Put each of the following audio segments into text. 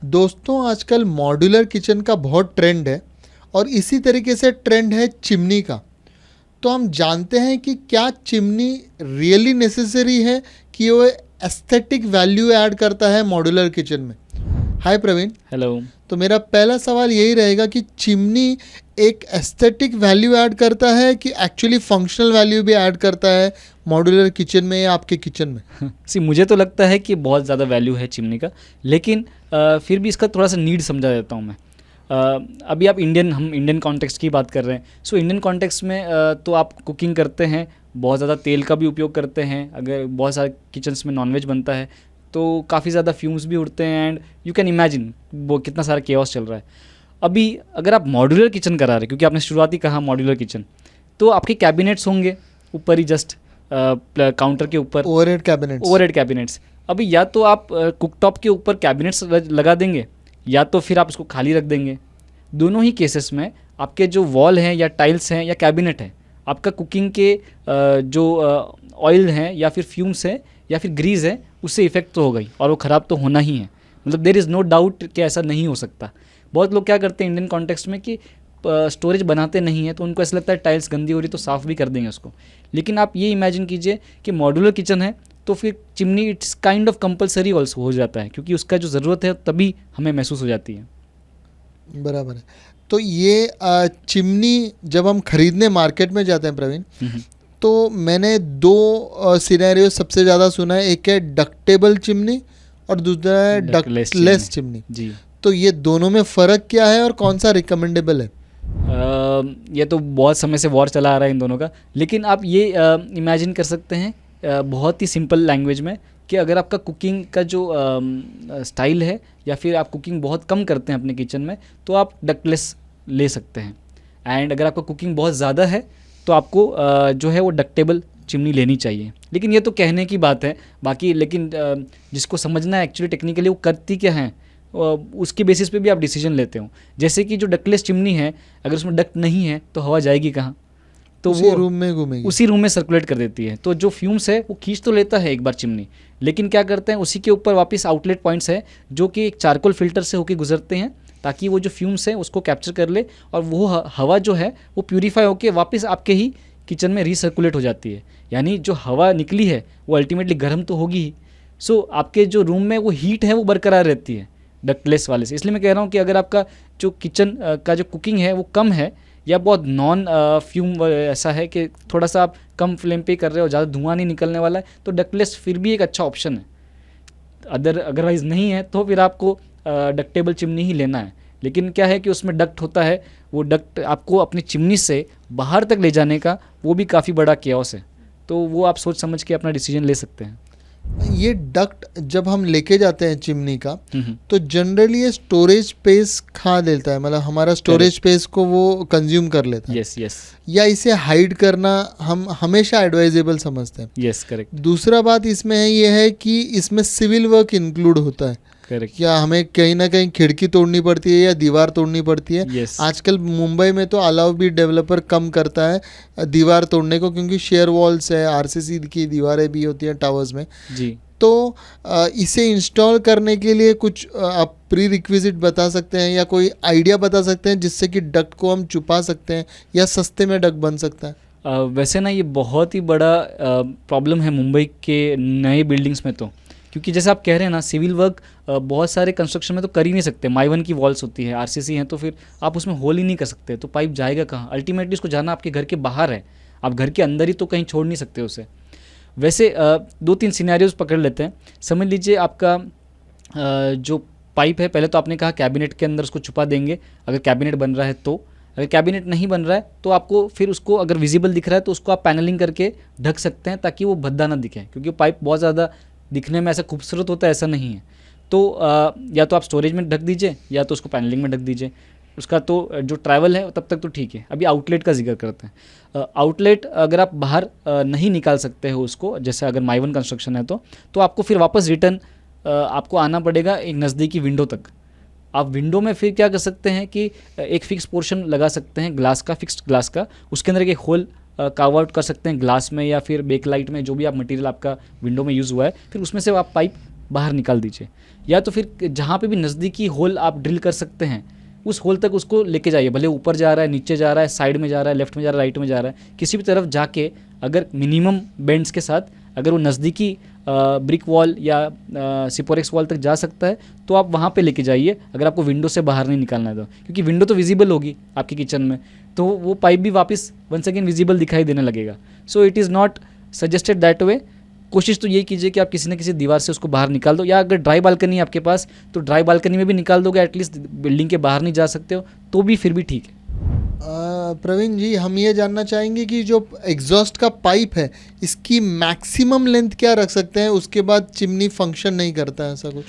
दोस्तों आजकल modular kitchen का बहुत ट्रेंड है और इसी तरीके से ट्रेंड है चिमनी का। तो हम जानते हैं कि क्या चिमनी रियली नेसेसरी है कि वो एस्थेटिक वैल्यू ऐड करता है मॉड्यूलर किचन में। हाय प्रवीण। हेलो। तो मेरा पहला सवाल यही रहेगा कि चिमनी एक एस्थेटिक वैल्यू ऐड करता है कि एक्चुअली फंक्शनल वैल्यू भी ऐड करता है मॉड्यूलर किचन में या आपके किचन में? मुझे तो लगता है कि बहुत ज़्यादा वैल्यू है चिमनी का, लेकिन फिर भी इसका थोड़ा सा नीड समझा देता हूँ मैं। अभी हम इंडियन कॉन्टेक्स्ट की बात कर रहे हैं। सो इंडियन कॉन्टेक्स्ट में तो आप कुकिंग करते हैं, बहुत ज़्यादा तेल का भी उपयोग करते हैं। अगर बहुत सारे किचन्स में नॉनवेज बनता है तो काफ़ी ज़्यादा फ्यूम्स भी उड़ते हैं एंड यू कैन इमेजिन वो कितना सारा केओस चल रहा है। अभी अगर आप मॉड्यूलर किचन करा रहे, क्योंकि आपने शुरुआती कहा मॉड्यूलर किचन, तो आपके कैबिनेट्स होंगे ऊपर ही जस्ट काउंटर के ऊपर, ओवरहेड कैबिनेट्स। अभी या तो आप कुकटॉप के ऊपर कैबिनेट्स लगा देंगे या तो फिर आप उसको खाली रख देंगे। दोनों ही केसेस में आपके जो वॉल हैं या टाइल्स हैं या कैबिनेट है, आपका कुकिंग के जो ऑयल हैं या फिर फ्यूम्स हैं या फिर ग्रीस है, उससे इफेक्ट तो होगा ही और वो ख़राब तो होना ही है। मतलब देयर इज़ नो डाउट कि ऐसा नहीं हो सकता। बहुत लोग क्या करते हैं इंडियन कॉन्टेक्स्ट में कि स्टोरेज बनाते नहीं है तो उनको ऐसा लगता है टाइल्स गंदी हो रही तो साफ़ भी कर देंगे उसको। लेकिन आप ये इमेजिन कीजिए कि मॉड्यूलर किचन है तो फिर chimney it's kind of compulsory also हो जाता है, क्योंकि उसका जो ज़रूरत है तभी हमें महसूस हो जाती है। बराबर है। तो ये चिमनी जब हम खरीदने मार्केट में जाते हैं प्रवीण, तो मैंने दो सिनेरियो सबसे ज़्यादा सुना है। एक है डक्टेबल चिमनी और दूसरा है डक्टलेस चिमनी जी। तो ये दोनों में फ़र्क क्या है और कौन सा रिकमेंडेबल है? ये तो बहुत समय से वॉर चला आ रहा है इन दोनों का, लेकिन आप ये इमेजिन कर सकते हैं बहुत ही सिंपल लैंग्वेज में कि अगर आपका कुकिंग का जो स्टाइल है या फिर आप कुकिंग बहुत कम करते हैं अपने किचन में, तो आप डक्टलेस ले सकते हैं। एंड अगर आपका कुकिंग बहुत ज़्यादा है तो आपको जो है वो डक्टेबल चिमनी लेनी चाहिए। लेकिन ये तो कहने की बात है, बाकी लेकिन जिसको समझना है एक्चुअली टेक्निकली वो करती क्या है उसके बेसिस पे भी आप डिसीजन लेते हो। जैसे कि जो डक्टलेस चिमनी है, अगर उसमें डक्ट नहीं है तो हवा जाएगी कहाँ? तो उसी वो रूम में घूमेगी, उसी रूम में सर्कुलेट कर देती है। तो जो फ्यूम्स है वो खींच तो लेता है एक बार चिमनी, लेकिन क्या करते हैं उसी के ऊपर वापस आउटलेट पॉइंट्स है जो कि एक चारकोल फिल्टर से होकर गुजरते हैं ताकि वो जो फ्यूम्स है उसको कैप्चर कर ले और वो हवा जो है वो प्यूरीफाई होकर वापस आपके ही किचन में रीसर्कुलेट हो जाती है। यानी जो हवा निकली है वो अल्टीमेटली गर्म तो होगी ही। सो आपके जो रूम में वो हीट है वो बरकरार रहती है डक्टलेस वाले से। इसलिए मैं कह रहा हूँ कि अगर आपका जो किचन का जो कुकिंग है वो कम है या बहुत नॉन फ्यूम ऐसा है कि थोड़ा सा आप कम फ्लेम पे कर रहे हो, ज़्यादा धुआं नहीं निकलने वाला है, तो डक्टलेस फिर भी एक अच्छा ऑप्शन है। अदरवाइज़ नहीं है तो फिर आपको डक्टेबल चिमनी ही लेना है। लेकिन क्या है कि उसमें डक्ट होता है, वो डक्ट आपको अपनी चिमनी से बाहर तक ले जाने का वो भी काफ़ी बड़ा केओस है। तो वो आप सोच समझ के अपना डिसीजन ले सकते हैं। ये डक्ट जब हम लेके जाते हैं चिमनी का, तो जनरली ये स्टोरेज स्पेस खा लेता है, मतलब हमारा स्टोरेज स्पेस को वो कंज्यूम कर लेता है। यस। या इसे हाइड करना हम हमेशा एडवाइजेबल समझते हैं। Yes, correct. दूसरा बात इसमें ये है कि इसमें सिविल वर्क इंक्लूड होता है। करेक्ट। या हमें कहीं ना कहीं खिड़की तोड़नी पड़ती है या दीवार तोड़नी पड़ती है। yes. आजकल मुंबई में तो अलाउ भी डेवलपर कम करता है दीवार तोड़ने को, क्योंकि शेयर वॉल्स है, आरसीसी की दीवारें भी होती हैं टावर्स में जी। तो इसे इंस्टॉल करने के लिए कुछ आप प्री रिक्विजिट बता सकते हैं या कोई आइडिया बता सकते हैं जिससे कि डक्ट को हम छुपा सकते हैं या सस्ते में डक्ट बन सकता है? वैसे ना ये बहुत ही बड़ा प्रॉब्लम है मुंबई के नए बिल्डिंग्स में, तो क्योंकि जैसे आप कह रहे हैं ना सिविल वर्क बहुत सारे कंस्ट्रक्शन में तो कर ही नहीं सकते। माइवन की वॉल्स होती है, आरसीसी हैं, तो फिर आप उसमें होल ही नहीं कर सकते, तो पाइप जाएगा कहाँ? अल्टीमेटली उसको जाना आपके घर के बाहर है, आप घर के अंदर ही तो कहीं छोड़ नहीं सकते उसे। वैसे 2-3 सिनेरियोज पकड़ लेते हैं। समझ लीजिए आपका जो पाइप है, पहले तो आपने कहा कैबिनेट के अंदर उसको छुपा देंगे अगर कैबिनेट बन रहा है तो। अगर कैबिनेट नहीं बन रहा है तो आपको फिर उसको अगर विजिबल दिख रहा है तो उसको आप पैनलिंग करके ढक सकते हैं ताकि वो भद्दा ना दिखे, क्योंकि पाइप बहुत ज़्यादा दिखने में ऐसा खूबसूरत होता है ऐसा नहीं है। तो या तो आप स्टोरेज में ढक दीजिए या तो उसको पैनलिंग में ढक दीजिए। उसका तो जो ट्रैवल है तब तक तो ठीक है। अभी आउटलेट का जिक्र करते हैं। आउटलेट अगर आप बाहर नहीं निकाल सकते हो उसको, जैसे अगर माइवन कंस्ट्रक्शन है तो आपको फिर वापस रिटर्न आपको आना पड़ेगा एक नज़दीकी विंडो तक। आप विंडो में फिर क्या कर सकते हैं कि एक फिक्स पोर्शन लगा सकते हैं ग्लास का, फिक्स्ड ग्लास का, उसके अंदर एक होल कार्व आउट कर सकते हैं ग्लास में या फिर बेक लाइट में, जो भी आप मटेरियल आपका विंडो में यूज़ हुआ है, फिर उसमें से आप पाइप बाहर निकाल दीजिए। या तो फिर जहाँ पे भी नज़दीकी होल आप ड्रिल कर सकते हैं उस होल तक उसको लेके जाइए, भले ऊपर जा रहा है, नीचे जा रहा है, साइड में जा रहा है, लेफ्ट में जा रहा है, राइट में जा रहा है, किसी भी तरफ जाके अगर मिनिमम बेंड्स के साथ अगर वो नज़दीकी ब्रिक वॉल या सिपोरेक्स वॉल तक जा सकता है तो आप वहाँ पे लेके जाइए, अगर आपको विंडो से बाहर नहीं निकालना है तो, क्योंकि विंडो तो विजिबल होगी आपके किचन में, तो वो पाइप भी वापस वंस अगेन विजिबल दिखाई देने लगेगा। So it is not suggested that way. कोशिश तो यही कीजिए कि आप किसी न किसी दीवार से उसको बाहर निकाल दो, या अगर ड्राई बालकनी है आपके पास तो ड्राई बालकनी में भी निकाल दोगे, एटलीस्ट बिल्डिंग के बाहर नहीं जा सकते हो तो भी फिर भी ठीक है। प्रवीण जी, हम ये जानना चाहेंगे कि जो एग्जॉस्ट का पाइप है इसकी मैक्सिमम लेंथ क्या रख सकते हैं, उसके बाद चिमनी फंक्शन नहीं करता है ऐसा कुछ?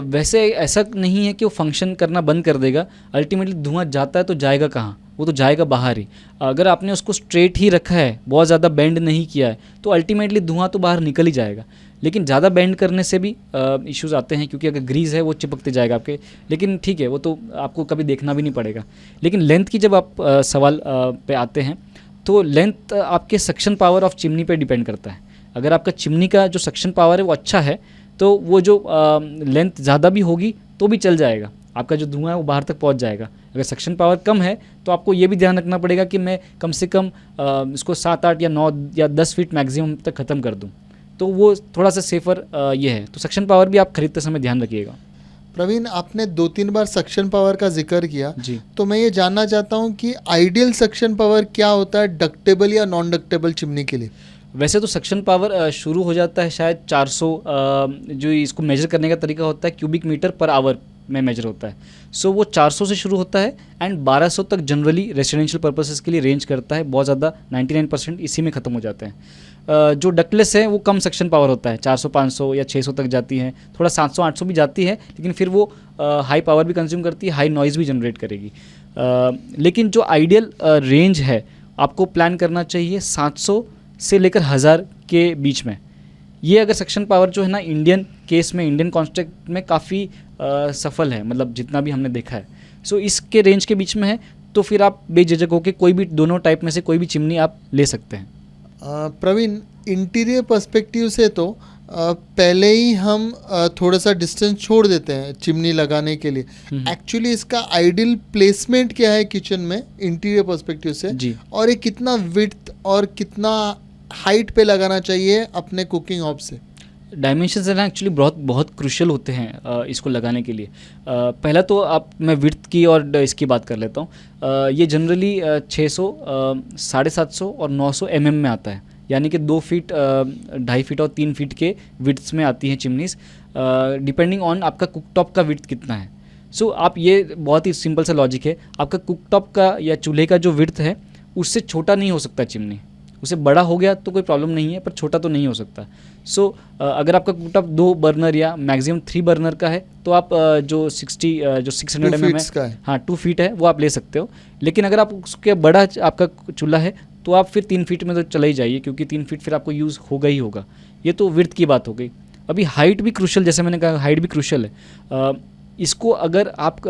वैसे ऐसा नहीं है कि वो फंक्शन करना बंद कर देगा, अल्टीमेटली धुआं जाता है तो जाएगा कहाँ, वो तो जाएगा बाहर ही। अगर आपने उसको स्ट्रेट ही रखा है, बहुत ज़्यादा बेंड नहीं किया है, तो अल्टीमेटली धुआं तो बाहर निकल ही जाएगा। लेकिन ज़्यादा बेंड करने से भी इश्यूज़ आते हैं, क्योंकि अगर ग्रीस है वो चिपकते जाएगा आपके, लेकिन ठीक है वो तो आपको कभी देखना भी नहीं पड़ेगा। लेकिन लेंथ की जब आप सवाल पे आते हैं तो लेंथ आपके सक्शन पावर ऑफ चिमनी पे डिपेंड करता है। अगर आपका चिमनी का जो सक्शन पावर है वो अच्छा है तो वो जो लेंथ ज़्यादा भी होगी तो भी चल जाएगा, आपका जो धुआं है वो बाहर तक पहुंच जाएगा। अगर सक्शन पावर कम है तो आपको ये भी ध्यान रखना पड़ेगा कि मैं कम से कम इसको 7-8 या 9 या 10 फीट मैक्सिमम तक ख़त्म कर दूं, तो वो थोड़ा सा सेफ़र ये है। तो सक्शन पावर भी आप खरीदते समय ध्यान रखिएगा। प्रवीण, आपने 2-3 बार सक्शन पावर का जिक्र किया जी। तो मैं ये जानना चाहता हूँ कि आइडियल सक्शन पावर क्या होता है डक्टेबल या नॉन डक्टेबल चिमनी के लिए? वैसे तो सक्शन पावर शुरू हो जाता है शायद 400, जो इसको मेजर करने का तरीका होता है क्यूबिक मीटर पर आवर में मेजर होता है। सो वो 400 से शुरू होता है एंड 1200 तक जनरली रेजिडेंशियल पर्पसेस के लिए रेंज करता है। बहुत ज़्यादा 99% इसी में ख़त्म हो जाते हैं। जो डक्टलेस है वो कम सक्शन पावर होता है, 400-500 या 600 तक जाती है, थोड़ा 700-800 भी जाती है, लेकिन फिर वो हाई पावर भी कंज्यूम करती है, हाई नॉइज़ भी जनरेट करेगी। लेकिन जो आइडियल रेंज है आपको प्लान करना चाहिए 700 से लेकर 1000 के बीच में। ये अगर सक्शन पावर जो है ना इंडियन केस में, इंडियन कॉन्टेक्स्ट में काफ़ी सफल है, मतलब जितना भी हमने देखा है। सो इसके रेंज के बीच में है तो फिर आप बेझिझक होकर कोई भी दोनों टाइप में से कोई भी चिमनी आप ले सकते हैं। प्रवीण, इंटीरियर पर्सपेक्टिव से तो पहले ही हम थोड़ा सा डिस्टेंस छोड़ देते हैं चिमनी लगाने के लिए। एक्चुअली इसका आइडियल प्लेसमेंट क्या है किचन में इंटीरियर पर्सपेक्टिव से जी। और ये कितना विड्थ और कितना हाइट पे लगाना चाहिए अपने कुकिंग हॉब से? डायमेंशंस है ना एक्चुअली बहुत क्रूशियल होते हैं इसको लगाने के लिए। पहला तो मैं विड्थ की और इसकी बात कर लेता हूँ। ये जनरली 600, 750 और 900 mm में आता है, यानी कि 2 फीट, 2.5 फीट और 3 फीट के विड्थ्स में आती हैं चिमनीज़, डिपेंडिंग ऑन आपका कुकटॉप का विड्थ कितना है। सो आप ये बहुत ही सिंपल सा लॉजिक है, आपका कुकटॉप का या चूल्हे का जो विड्थ है उससे छोटा नहीं हो सकता चिमनी। उसे बड़ा हो गया तो कोई प्रॉब्लम नहीं है, पर छोटा तो नहीं हो सकता। सो अगर आपका कुकटॉप 2 बर्नर या मैक्सिमम 3 बर्नर का है तो आप जो 600 mm है, हाँ 2 फीट है, वो आप ले सकते हो। लेकिन अगर आप उसके बड़ा आपका चूल्हा है तो आप फिर 3 फीट में तो चले ही जाइए, क्योंकि 3 फीट फिर आपको यूज़ होगा ही होगा। ये तो विड्थ की बात हो गई। अभी हाइट भी क्रूशल, जैसे मैंने कहा हाइट भी क्रूशल है। इसको अगर आप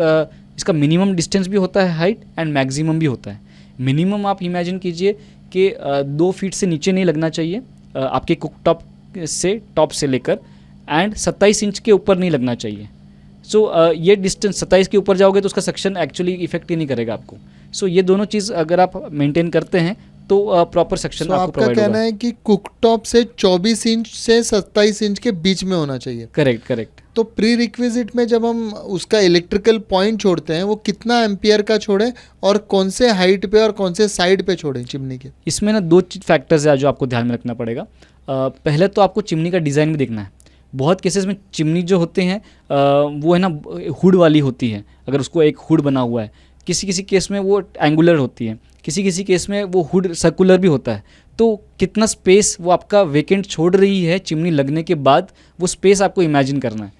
इसका मिनिमम डिस्टेंस भी होता है हाइट एंड मैक्सिमम भी होता है। मिनिमम आप इमेजिन कीजिए कि 2 फीट से नीचे नहीं लगना चाहिए आपके कुकटॉप से, टॉप से लेकर, एंड 27 इंच के ऊपर नहीं लगना चाहिए। सो ये डिस्टेंस 27 के ऊपर जाओगे तो उसका सक्शन एक्चुअली इफेक्ट ही नहीं करेगा आपको। सो ये दोनों चीज़ अगर आप मेंटेन करते हैं तो प्रॉपर सक्शन आपको प्रोवाइड होगा। आपका कहना है कि कुकटॉप से 24 इंच से 27 इंच के बीच में होना चाहिए? करेक्ट। तो प्री रिक्विजिट में जब हम उसका इलेक्ट्रिकल पॉइंट छोड़ते हैं वो कितना एम्पियर का छोड़ें और कौन से हाइट पे और कौन से साइड पे छोड़ें चिमनी के? इसमें ना 2 फैक्टर्स है जो आपको ध्यान में रखना पड़ेगा। पहले तो आपको चिमनी का डिज़ाइन भी देखना है। बहुत केसेस में चिमनी जो होते हैं वो है ना हुड वाली होती है, अगर उसको एक हुड बना हुआ है। किसी केस में वो एंगुलर होती है, किसी केस में वो हुड सर्कुलर भी होता है। तो कितना स्पेस वो आपका वेकेंट छोड़ रही है चिमनी लगने के बाद, वो स्पेस आपको इमेजिन करना है।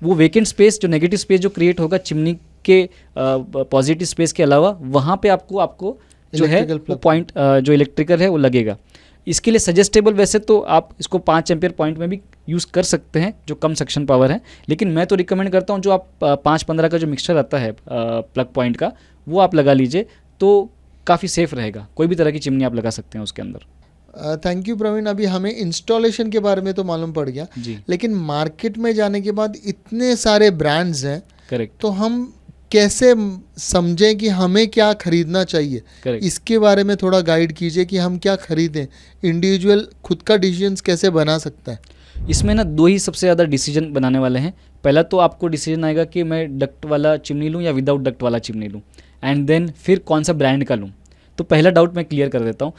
वो वेकेंट स्पेस, जो नेगेटिव स्पेस जो क्रिएट होगा चिमनी के पॉजिटिव स्पेस के अलावा, वहाँ पे आपको जो है वो पॉइंट जो इलेक्ट्रिकल है वो लगेगा। इसके लिए सजेस्टेबल वैसे तो आप इसको 5 एम्पियर पॉइंट में भी यूज़ कर सकते हैं जो कम सक्शन पावर है, लेकिन मैं तो रिकमेंड करता हूँ जो आप 5-15 का जो मिक्सचर आता है प्लग पॉइंट का, वो आप लगा लीजिए तो काफ़ी सेफ रहेगा। कोई भी तरह की चिमनी आप लगा सकते हैं उसके अंदर। Thank you Praveen. अभी हमें इंस्टॉलेशन के बारे में तो मालूम पड़ गया, जी लेकिन मार्केट में जाने के बाद इतने सारे ब्रांड्स हैं, करेक्ट तो हम कैसे समझें कि हमें क्या खरीदना चाहिए? करेक्ट। इसके बारे में थोड़ा गाइड कीजिए कि हम क्या खरीदें। इंडिविजुअल खुद का डिसीजंस कैसे बना सकता है? इसमें ना दो ही सबसे ज़्यादा डिसीजन बनाने वाले हैं। पहला तो आपको डिसीजन आएगा कि मैं डक्ट वाला चिमनी लूँ या विदाउट डक्ट वाला चिमनी लूँ, एंड देन फिर कौन सा ब्रांड का लूँ। तो पहला डाउट मैं क्लियर कर देता हूँ।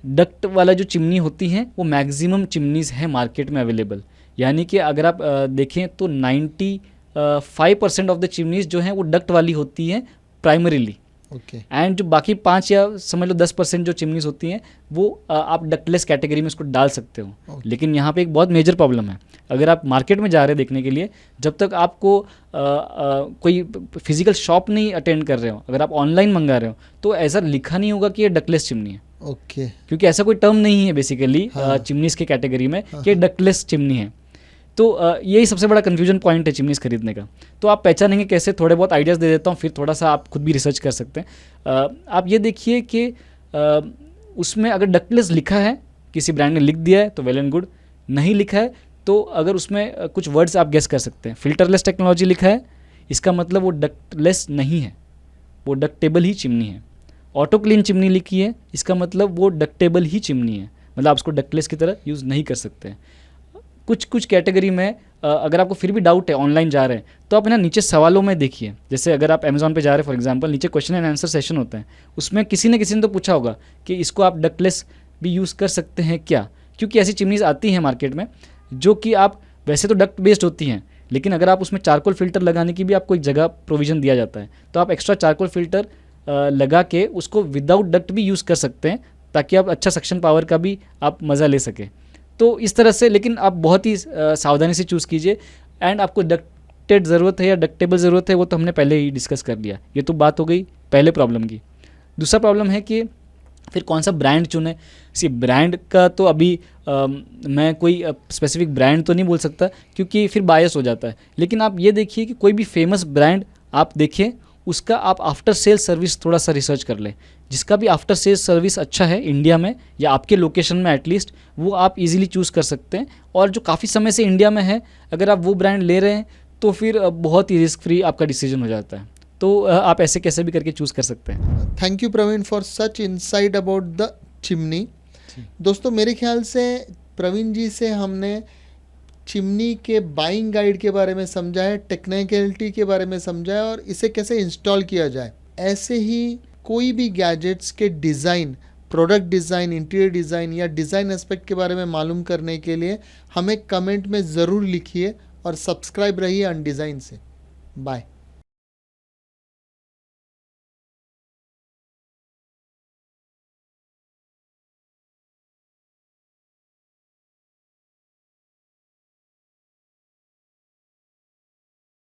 डक्ट वाला जो चिमनी होती हैं वो मैक्सिमम चिमनीज़ हैं मार्केट में अवेलेबल, यानी कि अगर आप देखें तो 95% ऑफ द चिमनीज़ जो हैं वो डक्ट वाली होती हैं प्राइमरीली, ओके। एंड जो बाकी 5 या समझ लो 10% जो चिमनीज होती हैं वो आप डक्टलेस कैटेगरी में उसको डाल सकते हो। Okay. लेकिन यहाँ पे एक बहुत मेजर प्रॉब्लम है। अगर आप मार्केट में जा रहे हैं देखने के लिए, जब तक आपको कोई फिजिकल शॉप नहीं अटेंड कर रहे हो, अगर आप ऑनलाइन मंगा रहे हो तो ऐसा लिखा नहीं होगा कि ये डक्टलेस चिमनी है, ओके। क्योंकि ऐसा कोई टर्म नहीं है बेसिकली हाँ। चिमनीज के कैटेगरी में कि डक्टलेस चिमनी है। तो यही सबसे बड़ा कन्फ्यूजन पॉइंट है चिमनीज खरीदने का। तो आप पहचानेंगे कैसे? थोड़े बहुत आइडियाज़ दे देता हूँ, फिर थोड़ा सा आप खुद भी रिसर्च कर सकते हैं। आप ये देखिए कि उसमें अगर डक्टलेस लिखा है, किसी ब्रांड ने लिख दिया है तो वेल एंड गुड, नहीं लिखा है तो अगर उसमें कुछ वर्ड्स आप गेस कर सकते हैं। फिल्टरलेस टेक्नोलॉजी लिखा है, इसका मतलब वो डक्टलेस नहीं है, वो डक्टेबल ही चिमनी है। ऑटो क्लीन चिमनी लिखी है, इसका मतलब वो डक्टेबल ही चिमनी है, मतलब आप उसको डक्टलेस की तरह यूज़ नहीं कर सकते हैं। कुछ कैटेगरी में अगर आपको फिर भी डाउट है, ऑनलाइन जा रहे हैं, तो आप ना नीचे सवालों में देखिए। जैसे अगर आप अमेज़ॉन पे जा रहे हैं फॉर एग्जांपल, नीचे क्वेश्चन एंड आंसर सेशन होता है, उसमें किसी न किसी ने तो पूछा होगा कि इसको आप डक्टलेस भी यूज़ कर सकते हैं क्या? क्योंकि ऐसी चिमनीज आती हैं मार्केट में जो कि आप वैसे तो डक्ट बेस्ड होती हैं, लेकिन अगर आप उसमें चारकोल फिल्टर लगाने की भी आपको एक जगह प्रोविज़न दिया जाता है, तो आप एक्स्ट्रा चारकोल फिल्टर लगा के उसको विदाउट डक्ट भी यूज़ कर सकते हैं, ताकि आप अच्छा सक्शन पावर का भी आप मज़ा ले सकें। तो इस तरह से, लेकिन आप बहुत ही सावधानी से चूज़ कीजिए। एंड आपको डक्टेड ज़रूरत है या डक्टेबल ज़रूरत है, वो तो हमने पहले ही डिस्कस कर लिया। ये तो बात हो गई पहले प्रॉब्लम की। दूसरा प्रॉब्लम है कि फिर कौन सा ब्रांड चुने। ब्रांड का तो अभी मैं कोई स्पेसिफिक ब्रांड तो नहीं बोल सकता, क्योंकि फिर बायस हो जाता है। लेकिन आप ये देखिए कि कोई भी फेमस ब्रांड आप देखें, उसका आप आफ्टर सेल सर्विस थोड़ा सा रिसर्च कर लें। जिसका भी आफ्टर सेल सर्विस अच्छा है इंडिया में या आपके लोकेशन में एटलीस्ट, वो आप इजीली चूज़ कर सकते हैं। और जो काफ़ी समय से इंडिया में है, अगर आप वो ब्रांड ले रहे हैं तो फिर बहुत ही रिस्क फ्री आपका डिसीजन हो जाता है। तो आप ऐसे कैसे भी करके चूज़ कर सकते हैं। Thank you Praveen for such insight about the chimney. दोस्तों, मेरे ख्याल से प्रवीण जी से हमने चिमनी के बाइंग गाइड के बारे में समझा है, टेक्निकलिटी के बारे में समझा है और इसे कैसे इंस्टॉल किया जाए। ऐसे ही कोई भी गैजेट्स के design, product design, interior design या डिज़ाइन एस्पेक्ट के बारे में मालूम करने के लिए हमें कमेंट में ज़रूर लिखिए और सब्सक्राइब रहिए अनडिज़ाइन से। बाय।